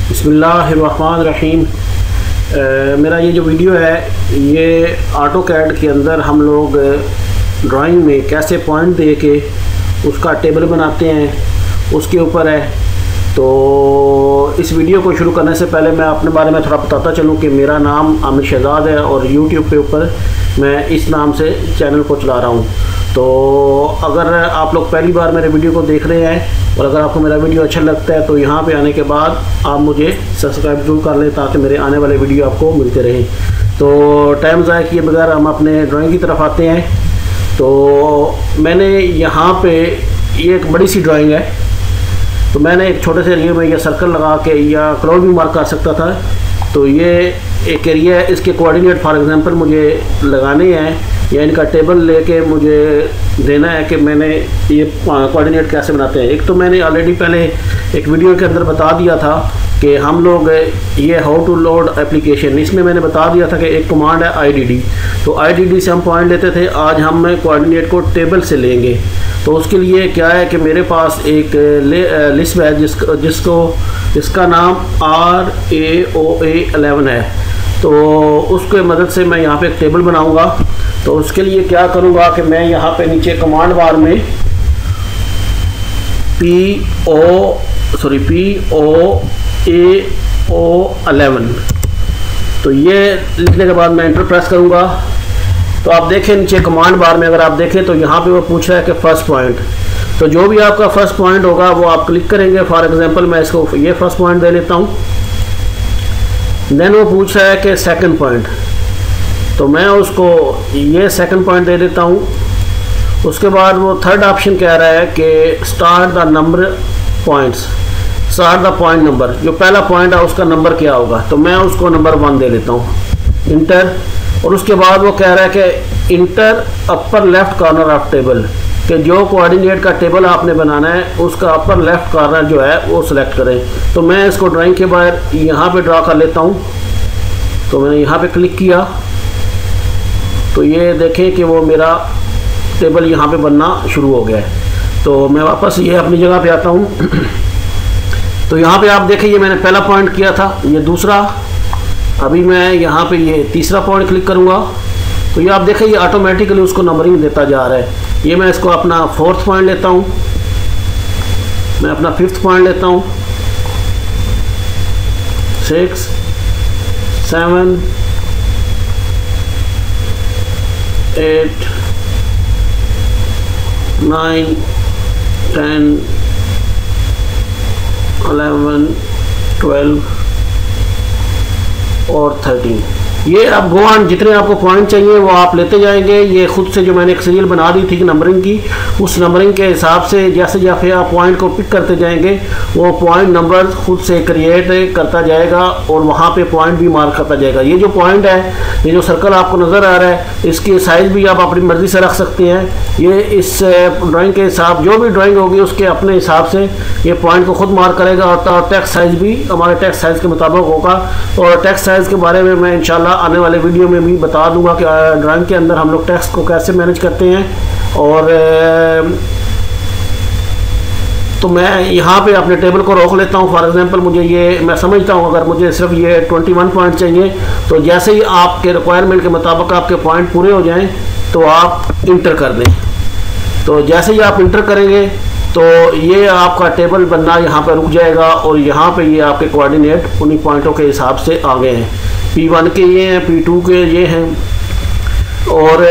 बिस्मिल्लाहिर्रहमानिर्रहीम। मेरा ये जो वीडियो है ये ऑटो कैड के अंदर हम लोग ड्राइंग में कैसे पॉइंट दे के उसका टेबल बनाते हैं उसके ऊपर है। तो इस वीडियो को शुरू करने से पहले मैं अपने बारे में थोड़ा बताता चलूँ कि मेरा नाम आमिर शहजाद है और यूट्यूब पे ऊपर मैं इस नाम से चैनल को चला रहा हूँ। तो अगर आप लोग पहली बार मेरे वीडियो को देख रहे हैं और अगर आपको मेरा वीडियो अच्छा लगता है तो यहाँ पे आने के बाद आप मुझे सब्सक्राइब जरूर कर लें ताकि मेरे आने वाले वीडियो आपको मिलते रहें। तो टाइम ज़ाया किए बगैर हम अपने ड्राइंग की तरफ आते हैं। तो मैंने यहाँ पे ये एक बड़ी सी ड्राइंग है, तो मैंने एक छोटे से एरिया में ये सर्कल लगा के या क्लाउड भी मार्क कर सकता था। तो ये एक एरिया है, इसके कोऑर्डिनेट फॉर एग्जांपल मुझे लगाने हैं या इनका टेबल लेके मुझे देना है कि मैंने ये कोऑर्डिनेट कैसे बनाते हैं। एक तो मैंने ऑलरेडी पहले एक वीडियो के अंदर बता दिया था कि हम लोग ये हाउ टू लोड एप्लीकेशन, इसमें मैंने बता दिया था कि एक कमांड है IDD। तो IDD से हम पॉइंट लेते थे, आज हम कोऑर्डिनेट को टेबल से लेंगे। तो उसके लिए क्या है कि मेरे पास एक लिस्ट है जिसका नाम RAOA 11 है। तो उसके मदद से मैं यहाँ पे एक टेबल बनाऊंगा। तो उसके लिए क्या करूँगा कि मैं यहाँ पे नीचे कमांड बार में POAO11 तो ये लिखने के बाद मैं एंटर प्रेस करूँगा। तो आप देखें नीचे कमांड बार में अगर आप देखें तो यहाँ पे वो पूछ रहा है कि फर्स्ट पॉइंट। तो जो भी आपका फर्स्ट पॉइंट होगा वो आप क्लिक करेंगे। फॉर एग्जांपल मैं इसको ये फर्स्ट पॉइंट दे लेता हूँ। देन वो पूछ रहा है कि सेकंड पॉइंट, तो मैं उसको ये सेकंड पॉइंट दे देता हूँ। उसके बाद वो थर्ड ऑप्शन कह रहा है कि start the number points, start the point number, जो पहला पॉइंट है उसका नंबर क्या होगा। तो मैं उसको नंबर 1 दे देता हूँ, इंटर। और उसके बाद वो कह रहा है कि inter upper left corner of table, कि जो कोऑर्डिनेट का टेबल आपने बनाना है उसका अपर लेफ्ट कॉर्नर जो है वो सिलेक्ट करें। तो मैं इसको ड्राइंग के बाहर यहाँ पे ड्रा कर लेता हूँ। तो मैंने यहाँ पे क्लिक किया तो ये देखें कि वो मेरा टेबल यहाँ पे बनना शुरू हो गया है। तो मैं वापस ये अपनी जगह पे आता हूँ। तो यहाँ पे आप देखें ये मैंने पहला पॉइंट किया था, ये दूसरा, अभी मैं यहाँ पे ये तीसरा पॉइंट क्लिक करूँगा। तो ये आप देखें ये ऑटोमेटिकली उसको नंबरिंग देता जा रहा है। ये मैं इसको अपना फोर्थ पॉइंट लेता हूँ, मैं अपना फिफ्थ पॉइंट लेता हूँ, 6 7 8 9 10 11 12 और 13। ये अब गो ऑन, जितने आपको पॉइंट चाहिए वो आप लेते जाएंगे। ये खुद से जो मैंने एक सीरियल बना दी थी नंबरिंग की, उस नंबरिंग के हिसाब से जैसे जैसे आप पॉइंट को पिक करते जाएंगे वो पॉइंट नंबर खुद से क्रिएट करता जाएगा और वहाँ पे पॉइंट भी मार्क करता जाएगा। ये जो पॉइंट है, ये जो सर्कल आपको नज़र आ रहा है, इसकी साइज़ भी आप अपनी मर्ज़ी से रख सकते हैं। ये इस ड्राइंग के हिसाब, जो भी ड्राइंग होगी उसके अपने हिसाब से ये पॉइंट को खुद मार्क करेगा। और टेक्स्ट साइज़ भी हमारे टेक्स्ट साइज़ के मुताबिक होगा। और टेक्स्ट साइज़ के बारे में मैं इंशाल्लाह आने वाले वीडियो में भी बता दूंगा कि ड्राइंग के अंदर हम लोग टेक्स्ट को कैसे मैनेज करते हैं। और तो मैं यहाँ पे अपने टेबल को रोक लेता हूँ। फॉर एग्जांपल मुझे ये, मैं समझता हूँ अगर मुझे सिर्फ ये 21 पॉइंट चाहिए, तो जैसे ही आपके रिक्वायरमेंट के मुताबिक आपके पॉइंट पूरे हो जाएं तो आप इंटर कर दें। तो जैसे ही आप इंटर करेंगे तो ये आपका टेबल बनना यहाँ पर रुक जाएगा और यहाँ पे ये आपके कोऑर्डिनेट उन्हीं पॉइंटों के हिसाब से आ गए हैं। P1 के ये हैं, P2 के ये हैं। और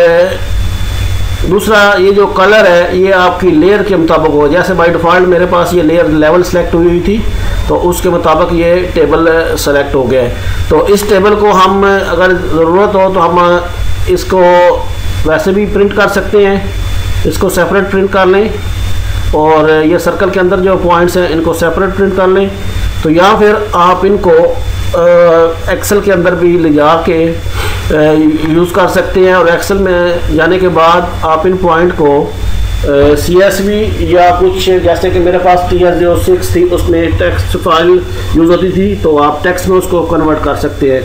दूसरा ये जो कलर है ये आपकी लेयर के मुताबिक हो, जैसे बाय डिफ़ॉल्ट मेरे पास ये लेयर लेवल सेलेक्ट हुई थी तो उसके मुताबिक ये टेबल सेलेक्ट हो गया है। तो इस टेबल को हम अगर ज़रूरत हो तो हम इसको वैसे भी प्रिंट कर सकते हैं, इसको सेपरेट प्रिंट कर लें और ये सर्कल के अंदर जो पॉइंट्स हैं इनको सेपरेट प्रिंट कर लें। तो या फिर आप इनको एक्सेल के अंदर भी ले जा के यूज़ कर सकते हैं। और एक्सेल में जाने के बाद आप इन पॉइंट को CSV या कुछ, जैसे कि मेरे पास TS06 थी उसमें टेक्स्ट फाइल यूज़ होती थी, तो आप टेक्स्ट में उसको कन्वर्ट कर सकते हैं।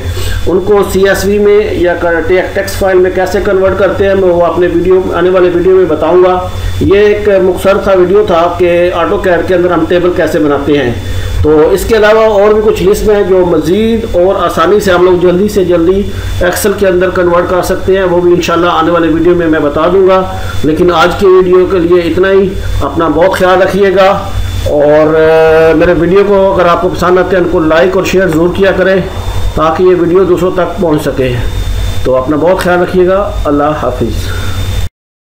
उनको CSV में या टेक्स्ट फाइल में कैसे कन्वर्ट करते हैं मैं वो अपने वीडियो, आने वाले वीडियो में बताऊंगा। ये एक मुख्तसर सा वीडियो था कि ऑटो कैड के अंदर हम टेबल कैसे बनाते हैं। तो इसके अलावा और भी कुछ लिस्ट हैं जो मज़ीद और आसानी से हम लोग जल्दी से जल्दी एक्सेल के अंदर कन्वर्ट कर सकते हैं, वो भी इंशाल्लाह आने वाले वीडियो में मैं बता दूंगा। लेकिन आज की वीडियो के लिए इतना ही। अपना बहुत ख्याल रखिएगा और मेरे वीडियो को अगर आपको पसंद आते हैं उनको लाइक और शेयर ज़रूर किया करें ताकि ये वीडियो दूसरों तक पहुँच सके। तो अपना बहुत ख्याल रखिएगा। अल्लाह हाफिज़।